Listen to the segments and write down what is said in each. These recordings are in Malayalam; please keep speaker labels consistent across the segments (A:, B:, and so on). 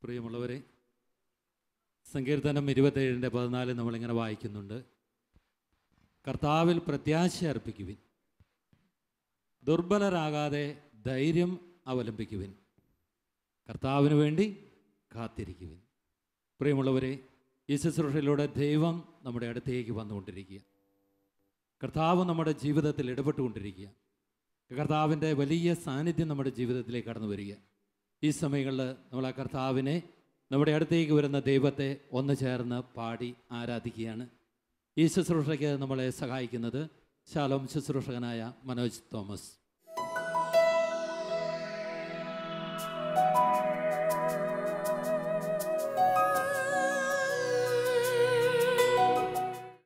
A: പ്രിയമുള്ളവരെ, സങ്കീർത്തനം 27:14 നമ്മളിങ്ങനെ വായിക്കുന്നുണ്ട്. കർത്താവിൽ പ്രത്യാശ അർപ്പിക്കുവിൻ, ദുർബലരാകാതെ ധൈര്യം അവലംബിക്കുവിൻ, കർത്താവിന് വേണ്ടി കാത്തിരിക്കുവിൻ. പ്രിയമുള്ളവരെ, ഈ ശുശ്രൂഷയിലൂടെ ദൈവം നമ്മുടെ അടുത്തേക്ക് വന്നുകൊണ്ടിരിക്കുക, കർത്താവ് നമ്മുടെ ജീവിതത്തിൽ ഇടപെട്ടുകൊണ്ടിരിക്കുക, കർത്താവിൻ്റെ വലിയ സാന്നിധ്യം നമ്മുടെ ജീവിതത്തിലേക്ക് കടന്നു വരിക. ഈ സമയങ്ങളിൽ നമ്മൾ ആ കർത്താവിനെ, നമ്മുടെ അടുത്തേക്ക് വരുന്ന ദൈവത്തെ ഒന്ന് ചേർന്ന് പാടി ആരാധിക്കുകയാണ്. ഈ ശുശ്രൂഷയ്ക്ക് നമ്മളെ സഹായിക്കുന്നത് ശാലോം ശുശ്രൂഷകനായ മനോജ് തോമസ്.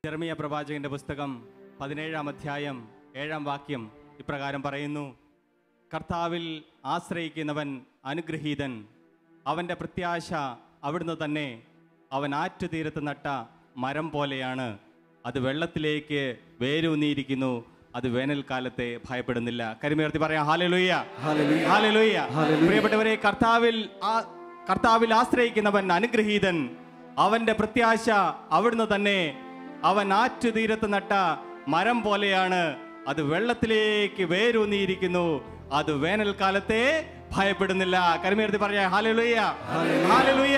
B: യെരമ്യ പ്രവാചകന്റെ പുസ്തകം 17-ാം അധ്യായം 7-ാം വാക്യം ഇപ്രകാരം പറയുന്നു: കർത്താവിൽ ആശ്രയിക്കുന്നവൻ അനുഗ്രഹീതൻ, അവൻ്റെ പ്രത്യാശ അവിടുന്ന് തന്നെ. അവൻ ആറ്റുതീരത്ത് നട്ട മരം പോലെയാണ്, അത് വെള്ളത്തിലേക്ക് വേരൂന്നിയിരിക്കുന്നു, അത് വേനൽക്കാലത്തെ ഭയപ്പെടുന്നില്ല. കരമുയർത്തി പറയാം ഹല്ലേലൂയ, ഹല്ലേലൂയ. പ്രിയപ്പെട്ടവരെ, കർത്താവിൽ ആശ്രയിക്കുന്നവൻ അനുഗ്രഹീതൻ, അവൻ്റെ പ്രത്യാശ അവിടുന്ന് തന്നെ. അവൻ ആറ്റുതീരത്ത് നട്ട മരം പോലെയാണ്, അത് വെള്ളത്തിലേക്ക് വേരൂന്നിയിരിക്കുന്നു, അത് വേനൽക്കാലത്തെ ഭയപ്പെടുന്നില്ല. കരമുയർത്തി പറയാം ഹല്ലേലൂയ, ഹല്ലേലൂയ.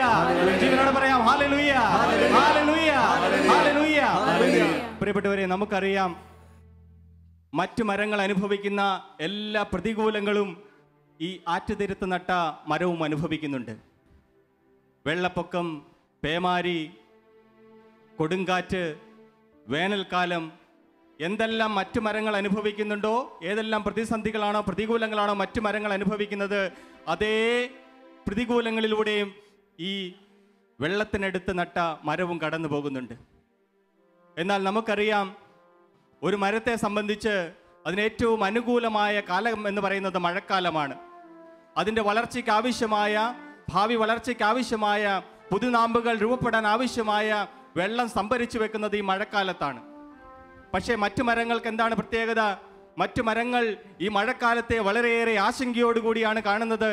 B: ജീവനോടെ പറയാം ഹല്ലേലൂയ, ഹല്ലേലൂയ, ഹല്ലേലൂയ. പ്രിയപ്പെട്ടവരെ, നമുക്കറിയാം മറ്റു മരങ്ങൾ അനുഭവിക്കുന്ന എല്ലാ പ്രതികൂലങ്ങളും ഈ ആറ്റുതീരത്ത് നട്ട മരവും അനുഭവിക്കുന്നുണ്ട്. വെള്ളപ്പൊക്കം, പേമാരി, കൊടുങ്കാറ്റ്, വേനൽക്കാലം, എന്തെല്ലാം മറ്റു മരങ്ങൾ അനുഭവിക്കുന്നുണ്ടോ, ഏതെല്ലാം പ്രതിസന്ധികളാണോ പ്രതികൂലങ്ങളാണോ മറ്റു മരങ്ങൾ അനുഭവിക്കുന്നത്, അതേ പ്രതികൂലങ്ങളിലൂടെയും ഈ വെള്ളത്തിനടുത്ത് നട്ട മരവും കടന്നു പോകുന്നുണ്ട്. എന്നാൽ നമുക്കറിയാം, ഒരു മരത്തെ സംബന്ധിച്ച് അതിന് ഏറ്റവും അനുകൂലമായ കാലം എന്ന് പറയുന്നത് മഴക്കാലമാണ്. അതിൻ്റെ വളർച്ചയ്ക്ക് ആവശ്യമായ, ഭാവി വളർച്ചയ്ക്ക് ആവശ്യമായ, പുതുനാമ്പുകൾ രൂപപ്പെടാൻ ആവശ്യമായ വെള്ളം സംഭരിച്ചു വെക്കുന്നത് ഈ മഴക്കാലത്താണ്. പക്ഷേ മറ്റു മരങ്ങൾക്ക് എന്താണ് പ്രത്യേകത? മറ്റു മരങ്ങൾ ഈ മഴക്കാലത്തെ വളരെയേറെ ആശങ്കയോടുകൂടിയാണ് കാണുന്നത്.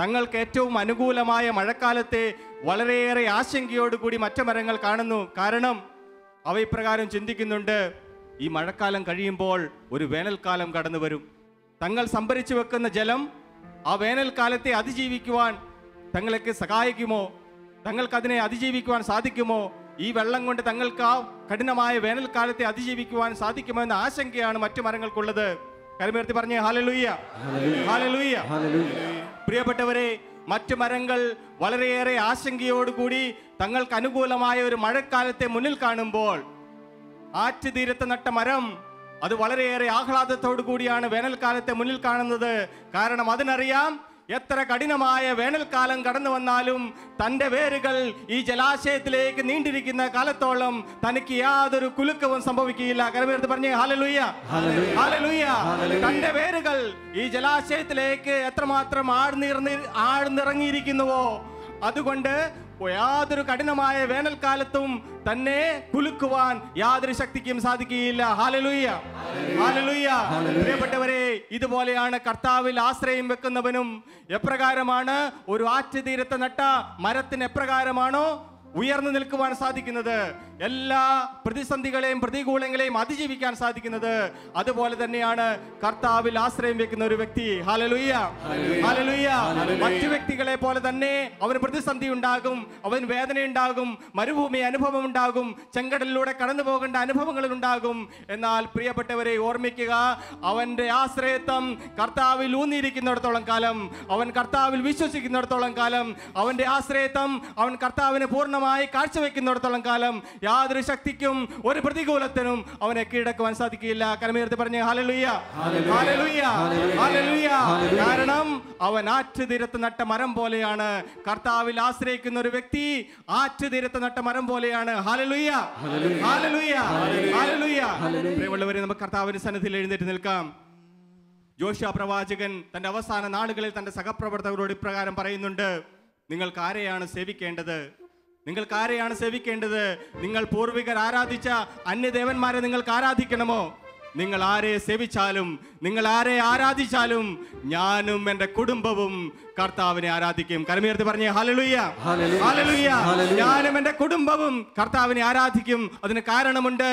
B: തങ്ങൾക്ക് ഏറ്റവും അനുകൂലമായ മഴക്കാലത്തെ വളരെയേറെ ആശങ്കയോടുകൂടി മറ്റു മരങ്ങൾ കാണുന്നു. കാരണം അവ ഇപ്രകാരം ചിന്തിക്കുന്നുണ്ട്: ഈ മഴക്കാലം കഴിയുമ്പോൾ ഒരു വേനൽക്കാലം കടന്നു വരും. തങ്ങൾ സംഭരിച്ചു വെക്കുന്ന ജലം ആ വേനൽക്കാലത്തെ അതിജീവിക്കുവാൻ തങ്ങൾക്ക് സഹായിക്കുമോ? തങ്ങൾക്കതിനെ അതിജീവിക്കുവാൻ സാധിക്കുമോ? ഈ വെള്ളം കൊണ്ട് തങ്ങൾക്ക് ആ കഠിനമായ വേനൽക്കാലത്തെ അതിജീവിക്കുവാൻ സാധിക്കുമോ എന്ന ആശങ്കയാണ് മറ്റു മരങ്ങൾക്കുള്ളത്. കരമുയർത്തി പറഞ്ഞേ ഹല്ലേലൂയ, ഹല്ലേലൂയ. പ്രിയപ്പെട്ടവരെ, മറ്റു മരങ്ങൾ വളരെയേറെ ആശങ്കയോടുകൂടി തങ്ങൾക്ക് അനുകൂലമായ ഒരു മഴക്കാലത്തെ മുന്നിൽ കാണുമ്പോൾ, ആറ്റുതീരത്ത് നട്ട മരം അത് വളരെയേറെ ആഹ്ലാദത്തോടു കൂടിയാണ് വേനൽക്കാലത്തെ മുന്നിൽ കാണുന്നത്. കാരണം അതിനറിയാം, എത്ര കഠിനമായ വേനൽക്കാലം കടന്നു വന്നാലും തൻ്റെ വേരുകൾ ഈ ജലാശയത്തിലേക്ക് നീണ്ടിരിക്കുന്ന കാലത്തോളം തനിക്ക് യാതൊരു കുലുക്കവും സംഭവിക്കുകയില്ല. കരമുയർത്തി പറഞ്ഞേ ഹല്ലേലൂയ, ഹല്ലേലൂയ. തൻ്റെ വേരുകൾ ഈ ജലാശയത്തിലേക്ക് എത്രമാത്രം ആഴ്ന്നിറങ്ങിയിരിക്കുന്നുവോ, അതുകൊണ്ട് യാതൊരു കഠിനമായ വേനൽക്കാലത്തും തന്നെ കുലുക്കുവാൻ യാതൊരു ശക്തിക്കും സാധിക്കുകയില്ല. Hallelujah, hallelujah. പ്രിയപ്പെട്ടവരെ, ഇതുപോലെയാണ് കർത്താവിൽ ആശ്രയം വെക്കുന്നവനും. എപ്രകാരമാണ് ഒരു ആറ്റുതീരത്ത് നട്ട മരത്തിന് എപ്രകാരമാണോ ഉയർന്നു നിൽക്കുവാൻ സാധിക്കുന്നത്, എല്ലാ പ്രതിസന്ധികളെയും പ്രതികൂലങ്ങളെയും അതിജീവിക്കാൻ സാധിക്കുന്നത്, അതുപോലെ തന്നെയാണ് കർത്താവിൽ ആശ്രയം വെക്കുന്ന ഒരു വ്യക്തി. Hallelujah, hallelujah. മറ്റു വ്യക്തികളെ പോലെ തന്നെ അവന് പ്രതിസന്ധി ഉണ്ടാകും, അവന് വേദന ഉണ്ടാകും, മരുഭൂമി അനുഭവം ഉണ്ടാകും, ചെങ്കടലിലൂടെ കടന്നു പോകേണ്ട അനുഭവങ്ങൾ ഉണ്ടാകും. എന്നാൽ പ്രിയപ്പെട്ടവരെ ഓർമ്മിക്കുക, അവന്റെ ആശ്രയത്വം കർത്താവിൽ ഊന്നിയിരിക്കുന്നിടത്തോളം കാലം, അവൻ കർത്താവിൽ വിശ്വസിക്കുന്നിടത്തോളം കാലം, അവന്റെ ആശ്രയത്വം അവൻ കർത്താവിന് പൂർണ്ണമായി കാഴ്ചവെക്കുന്നിടത്തോളം കാലം യാതൊരു ശക്തിക്കും ഒരു പ്രതികൂലത്തിനും അവനെ കീഴടക്കുവാൻ സാധിക്കില്ല. കരമുയർത്തി പറഞ്ഞേ ഹല്ലേലൂയ, ഹല്ലേലൂയ, ഹല്ലേലൂയ. കാരണം അവൻ ആറ്റുതീരത്ത് നട്ട മരം പോലെയാണ്. കർത്താവിൽ ആശ്രയിക്കുന്ന ഒരു വ്യക്തി ആറ്റുതീരത്ത് നട്ട മരം പോലെയാണ്. ഹല്ലേലൂയ, ഹല്ലേലൂയ, ഹല്ലേലൂയ. പ്രിയമുള്ളവരെ, നമുക്ക് കർത്താവിന്റെ സന്നിധിയിൽ എഴുന്നേറ്റ് നിൽക്കാം. യോശുവ പ്രവാചകൻ തന്റെ അവസാന നാളുകളിൽ തന്റെ സഹപ്രവർത്തകരോട് ഇപ്രകാരം പറയുന്നുണ്ട്: നിങ്ങൾക്ക് ആരെയാണ് സേവിക്കേണ്ടത്? നിങ്ങൾക്ക് ആരെയാണ് സേവിക്കേണ്ടത്? നിങ്ങൾ പൂർവികർ ആരാധിച്ച അന്യദേവന്മാരെ നിങ്ങൾക്ക് ആരാധിക്കണമോ? നിങ്ങൾ ആരെ സേവിച്ചാലും, നിങ്ങൾ ആരെ ആരാധിച്ചാലും ഞാനും എൻ്റെ കുടുംബവും കർത്താവിനെ ആരാധിക്കും. കരമുയർത്തി പറഞ്ഞേ ഹല്ലേലൂയ, ഹല്ലേലൂയ. ഞാനും എൻ്റെ കുടുംബവും കർത്താവിനെ ആരാധിക്കും. അതിന് കാരണമുണ്ട്.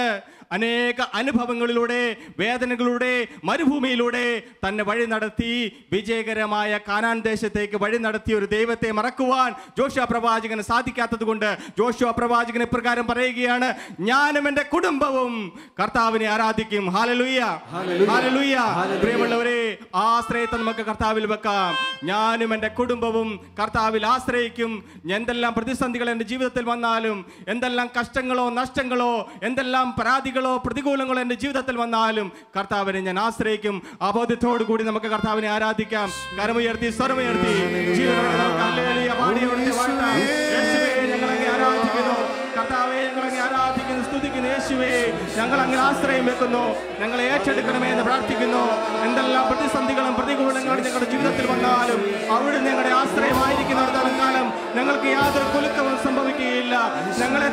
B: അനേക അനുഭവങ്ങളിലൂടെ, വേദനകളിലൂടെ, മരുഭൂമിയിലൂടെ തന്നെ വഴി നടത്തി വിജയകരമായ കാനാൻ ദേശത്തേക്ക് വഴി നടത്തിയ ഒരു ദൈവത്തെ മറക്കുവാൻ ജോഷുവ പ്രവാചകന് സാധിക്കാത്തത് കൊണ്ട് ജോഷുവ പ്രവാചകൻ ഇപ്രകാരം പറയുകയാണ്, ഞാനും എൻ്റെ കുടുംബവും കർത്താവിനെ ആരാധിക്കും. Hallelujah, hallelujah. പ്രിയമുള്ളവരെ, ആശ്രയത്തെ നമുക്ക് കർത്താവിൽ വെക്കാം. ഞാനും എൻ്റെ കുടുംബവും കർത്താവിൽ ആശ്രയിക്കും. എന്തെല്ലാം പ്രതിസന്ധികൾ എൻ്റെ ജീവിതത്തിൽ വന്നാലും, എന്തെല്ലാം കഷ്ടങ്ങളോ നഷ്ടങ്ങളോ, എന്തെല്ലാം പരാതികളോ പ്രതികൂലങ്ങളോ എൻ്റെ ജീവിതത്തിൽ വന്നാലും കർത്താവിനെ ഞാൻ ആശ്രയിക്കും. ആ ബോധ്യത്തോടു കൂടി നമുക്ക് കർത്താവിനെ ആരാധിക്കാം. കരമുയർത്തി സ്വരമുയർത്തി ജീവനോടെ നമുക്ക് ഹല്ലേലൂയ പാടി അവിടുത്തെ വാഴ്ത്താം. യേശുവേ, ഞങ്ങളങ്ങേ ആരാധിക്കുന്നു. കർത്താവേ, ഞങ്ങളങ്ങേ ആരാധിക്കുന്നു, സ്തുതിക്കുന്നു. യേശുവേ, ഞങ്ങളങ്ങേ ആശ്രയം വെക്കുന്നു. ഞങ്ങളെ ഏറ്റെടുക്കണമേ എന്ന് പ്രാർത്ഥിക്കുന്നു. എന്തെല്ലാം പ്രതിസന്ധികളും പ്രതികൂലങ്ങളും ഞങ്ങളുടെ ജീവിതത്തിൽ വന്നാലും അവിടുന്ന് ഞങ്ങളുടെ ആശ്രയമായിരിക്കുന്നിടത്തോളം കാലം ഞങ്ങൾക്ക് യാതൊരു കുലുക്കവും സംഭവിക്കുകയില്ല. ഞങ്ങളെ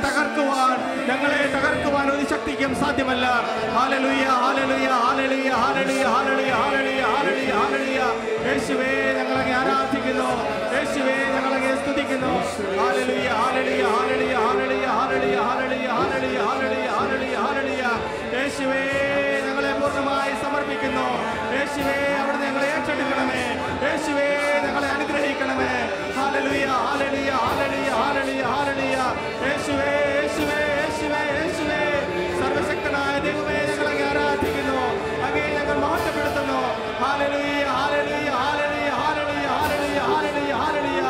B: തകർക്കുവാൻ ഒരു ശക്തിക്കും സാധ്യമല്ല. ഹല്ലേലൂയ, ഹല്ലേലൂയ, ഹല്ലേലൂയ, ഹല്ലേലൂയ, ഹല്ലേലൂയ, ഹല്ലേലൂയ, ഹല്ലേലൂയ, ഹല്ലേലൂയ. യേശുവേ, ഞങ്ങളങ്ങേ ആരാധിക്കുന്നു. യേശുവേ, ഞങ്ങളങ്ങേ സ്തുതിക്കുന്നു. ഹല്ലേലൂയ, ഹല്ലേലൂയ, ഹല്ലേലൂയ, ഹല്ലേലൂയ, ഹല്ലേലൂയ, ഹല്ലേലൂയ, ഹല്ലേലൂയ, ഹല്ലേലൂയ, ഹല്ലേലൂയ, ഹല്ലേലൂയ. യേശുവേ, ഞങ്ങളെ പൂർണ്ണമായി സമർപ്പിക്കുന്നു. യേശുവേ, അവിടുന്ന് ഞങ്ങളെ ഏറ്റെടുക്കണമേ. യേശുവേ, ഞങ്ങളെ അനുഗ്രഹിക്കണമേ. ഹല്ലേലൂയ, ഹല്ലേലൂയ, ഹല്ലേലൂയ, ഹല്ലേലൂയ, ഹല്ലേലൂയ. യേശുവേ, യേശുവേ, യേശുവേ, യേശുവേ, സർവശക്തനായ ദൈവമേ, ഞങ്ങളെ ആരാധിക്കുന്നു. അങ്ങേ ഞങ്ങൾ മഹത്വപ്പെടുത്തുന്നു. ഹല്ലേലൂയ, ഹല്ലേലൂയ, ഹല്ലേലൂയ, ഹല്ലേലൂയ, ഹല്ലേലൂയ, ഹല്ലേലൂയ, ഹല്ലേലൂയ.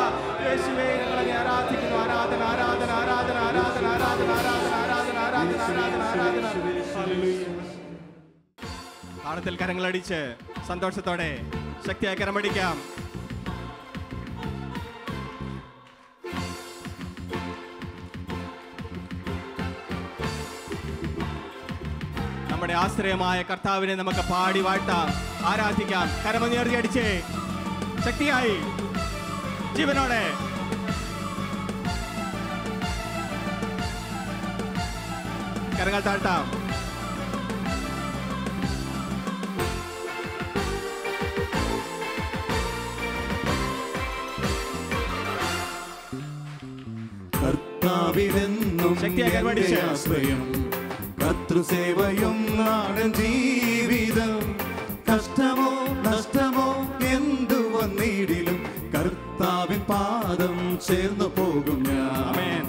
B: യേശുവേ, ഞങ്ങളെ ആരാധിക്കുന്നു. ആരാധന, ആരാധന, ആരാധന, ആരാധന, ആരാധന, ആരാധന, ആരാധന, ആരാധന, ആരാധന, ആരാധന. ഹല്ലേലൂയ. താളത്തിൽ കരങ്ങളടിച്ച് സന്തോഷത്തോടെ ശക്തിയായി കരമടിക്കാം. നമ്മുടെ ആശ്രയമായ കർത്താവിനെ നമുക്ക് പാടി വാഴ്ത്താം, ആരാധിക്കാം. കരമൊന്നുയർത്തി അടിച്ചേ ശക്തിയായി ജീവനോടെ. കരങ്ങൾ താഴ്ത്താം.
C: കർത്താവിനെന്നും എൻ്റെ ആശ്രയം, കർത്തൃസേവയും നാടൻ ജീവിതം. കഷ്ടമോ നഷ്ടമോ എന്തു വന്നിടിലും കർത്താവിൻ പാദം ചേർന്നു പോകും ഞാൻ.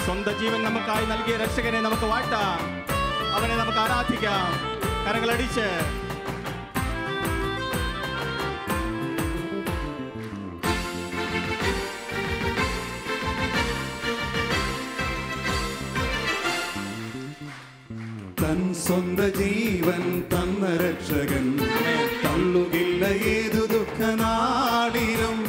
B: സ്വന്തം ജീവൻ നമുക്കായി നൽകിയ രക്ഷകനെ നമുക്ക് വാഴ്ത്താം. അവനെ നമുക്ക് ആരാധിക്കാം. കരങ്ങളടിച്ച്
C: തൻ സ്വന്ത ജീവൻ തന്ന രക്ഷകൻ തള്ളുകില്ല ഏതു ദുഃഖനാളിലും.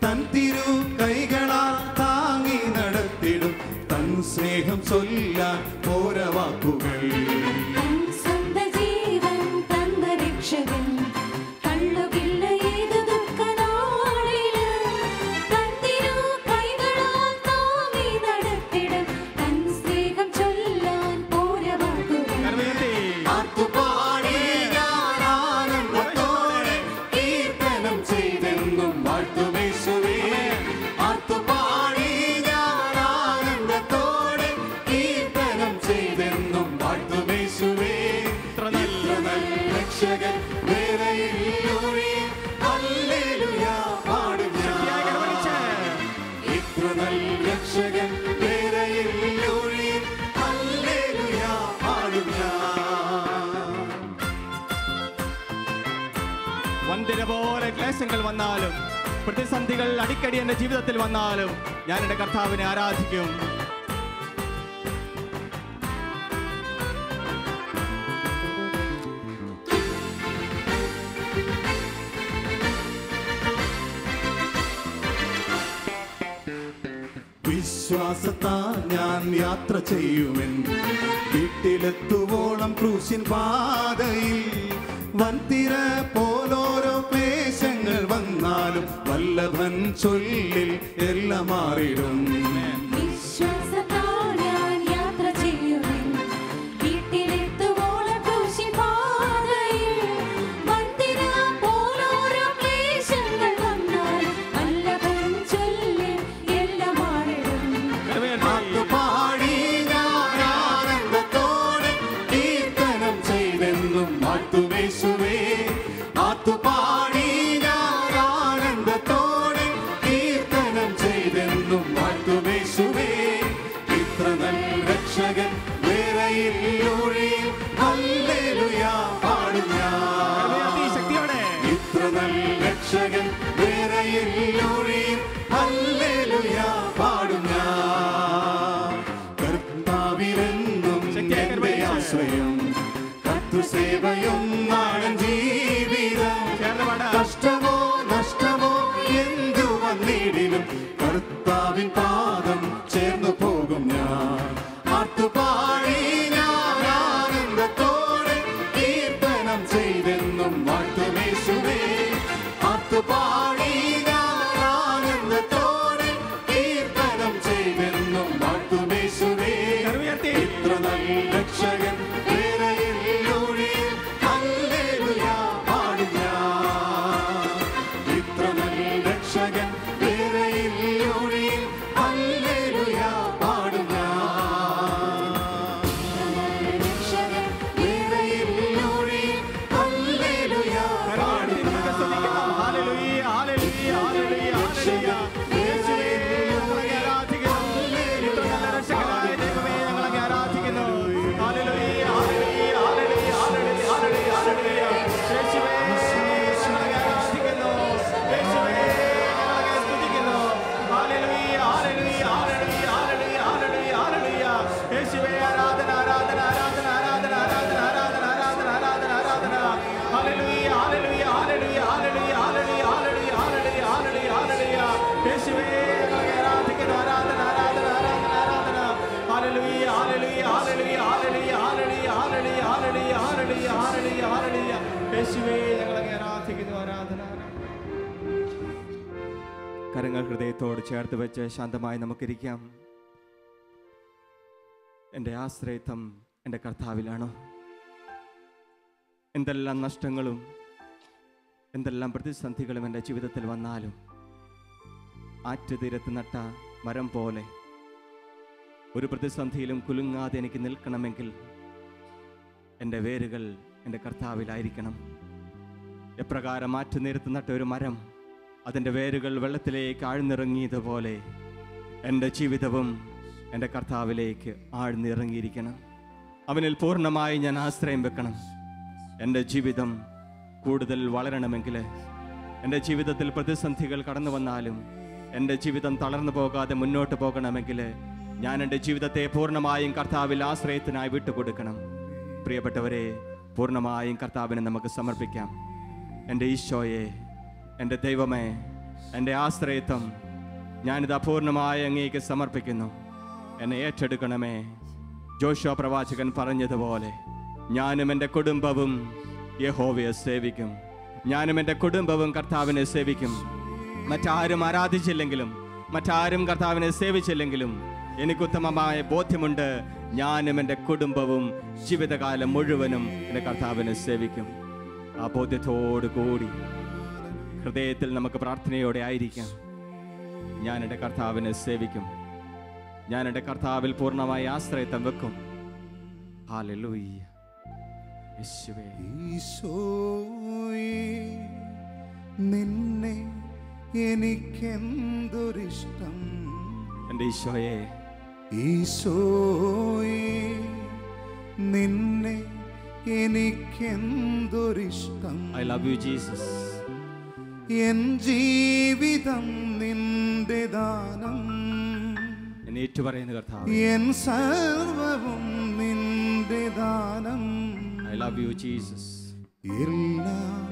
C: തൻ തിരു കൈകളാൽ താങ്ങി നടത്തിടും. തൻ സ്നേഹം ചൊല്ലാൻ പോരവാക്കുകൾ. രക്ഷകൻ
B: വന്തിര പോലെ ക്ലേശങ്ങൾ വന്നാലും, പ്രതിസന്ധികൾ അടിക്കടി എൻ്റെ ജീവിതത്തിൽ വന്നാലും ഞാൻ എൻ്റെ കർത്താവിനെ ആരാധിക്കും.
C: വിശ്വാസത്താൽ ഞാൻ യാത്ര ചെയ്യുമെൻ, വീട്ടിലെത്തുവോളം ക്രൂശിൻ പാതയിൽ. വൻതിര പോലോരോ ക്ലേശങ്ങൾ വന്നാലും വല്ലഭൻ ചൊല്ലിൽ എല്ലാം മാറിടും. കർത്താവിലെന്നും എന്റെ ആശ്രയം, കർത്തൃസേവയും നാടൻ ജീവിതം. കഷ്ടമോ നഷ്ടമോ എന്തു വന്നിടിലും കർത്താവിൻ പാദം ചേർന്നു പോകും ഞാൻ. ആർത്തുപാടി ഞാൻ ആനന്ദത്തോടെ കീർത്തനം ചെയ്തെന്നും വാഴ്ത്തുമേശുവേ. ആർത്തുപാടി ഞാൻ ആനന്ദത്തോടെ കീർത്തനം ചെയ്തെന്നും വാഴ്ത്തുമേശുവേ. ഇത്ര നല്ല രക്ഷകൻ വേറെയില്ലൊഴി. ഹല്ലേലൂയ പാടും ഞാൻ. ഇത്ര നല്ല രക്ഷകൻ വേറെയില്ലൊഴി. ഹല്ലേലൂയ പാടും ഞാൻ. വേറെയില്ലൊഴി. ഹല്ലേലൂയ പാടും ഞാൻ. ഹല്ലേലൂയ ഹല്ലേലൂയ ഹല്ലേലൂയ ഹല്ലേലൂയ.
B: കരങ്ങൾ ഹൃദയത്തോട് ചേർത്ത് വെച്ച് ശാന്തമായി നമുക്കിരിക്കാം. എൻ്റെ ആശ്രയത്വം എൻ്റെ കർത്താവിലാണ്. എന്തെല്ലാം നഷ്ടങ്ങളും എന്തെല്ലാം പ്രതിസന്ധികളും എൻ്റെ ജീവിതത്തിൽ വന്നാലും ആറ്റുതീരത്ത് നട്ട മരം പോലെ ഒരു പ്രതിസന്ധിയിലും കുലുങ്ങാതെ എനിക്ക് നിൽക്കണമെങ്കിൽ എൻ്റെ വേരുകൾ എൻ്റെ കർത്താവിലായിരിക്കണം. എപ്രകാരം ആറ്റുനീരത്ത് നട്ട ഒരു മരം അതിൻ്റെ വേരുകൾ വെള്ളത്തിലേക്ക് ആഴ്ന്നിറങ്ങിയതുപോലെ എൻ്റെ ജീവിതവും എൻ്റെ കർത്താവിലേക്ക് ആഴ്ന്നിറങ്ങിയിരിക്കണം. അവനിൽ പൂർണ്ണമായി ഞാൻ ആശ്രയം വെക്കണം. എൻ്റെ ജീവിതം കൂടുതൽ വളരണമെങ്കിൽ, എൻ്റെ ജീവിതത്തിൽ പ്രതിസന്ധികൾ കടന്നു വന്നാലും എൻ്റെ ജീവിതം തളർന്നു പോകാതെ മുന്നോട്ട് പോകണമെങ്കിൽ ഞാൻ എൻ്റെ ജീവിതത്തെ പൂർണ്ണമായും കർത്താവിൽ ആശ്രയത്തിനായി വിട്ടുകൊടുക്കണം. പ്രിയപ്പെട്ടവരെ, പൂർണ്ണമായും കർത്താവിനെ നമുക്ക് സമർപ്പിക്കാം. എൻ്റെ ഈശോയെ, എൻ്റെ ദൈവമേ, എൻ്റെ ആശ്രയത്വം ഞാനിത് അപൂർണമായി അങ്ങേക്ക് സമർപ്പിക്കുന്നു. എന്നെ ഏറ്റെടുക്കണമേ. ജോഷുവ പ്രവാചകൻ പറഞ്ഞതുപോലെ ഞാനും എൻ്റെ കുടുംബവും യഹോവയെ സേവിക്കും. ഞാനും എൻ്റെ കുടുംബവും കർത്താവിനെ സേവിക്കും. മറ്റാരും ആരാധിച്ചില്ലെങ്കിലും, മറ്റാരും കർത്താവിനെ സേവിച്ചില്ലെങ്കിലും എനിക്ക് ഉത്തമമായ ബോധ്യമുണ്ട്. ഞാനും എൻ്റെ കുടുംബവും ജീവിതകാലം മുഴുവനും എൻ്റെ കർത്താവിനെ സേവിക്കും. ആ ബോധ്യത്തോടു കൂടി ഹൃദയത്തിൽ നമുക്ക് പ്രാർത്ഥനയോടെ ആയിരിക്കാം. ഞാൻ എൻ്റെ കർത്താവിനെ സേവിക്കും. ഞാൻ എൻ്റെ കർത്താവിൽ പൂർണ്ണമായി ആശ്രയത്വം വെക്കും. ഹല്ലേലൂയ. യേശുവേ,
C: ഈശോയേ, നിന്നെ എനിക്കെന്തൊരിഷ്ടം.
B: എൻ്റെ ഈശോയെ,
C: ഈശോയേ, നിന്നെ എനിക്കെന്തൊരിഷ്ടം.
B: I love you Jesus.
C: N ജീവിതം നിന്റെ ദാനം,
B: എന്നേറ്റു പറയുന്ന കർത്താവ്,
C: എൻ സർവവും നിന്റെ ദാനം.
B: I love you Jesus.
C: എല്ലാം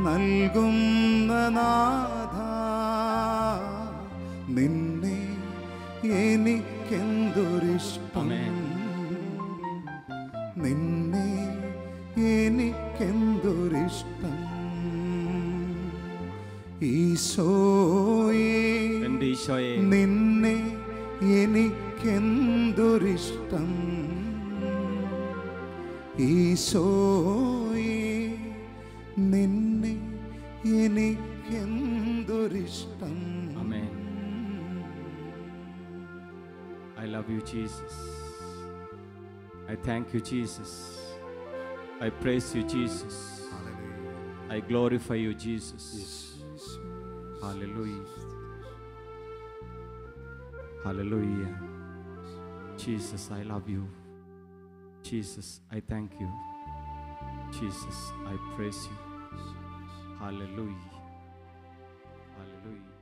C: നൽകുന്ന നാഥ, നിന്നെ എനിക്കെന്തൊരിഷ്ടം, നിന്നെ എനിക്കെന്തൊരിഷ്ടം. ഈശോയേ,
B: എൻ്റെ ഈശോയെ,
C: നിന്നെ എനിക്കെന്തൊരിഷ്ടം. ഈശോയേ, നിന്നെ എനിക്കെന്തൊരിഷ്ടം.
B: ആമേൻ. I love you, Jesus. I thank you, Jesus. I praise you, Jesus. I glorify you, Jesus. Hallelujah. Hallelujah. Jesus, I love you. Jesus, I thank you. Jesus, I praise you. Hallelujah. Hallelujah.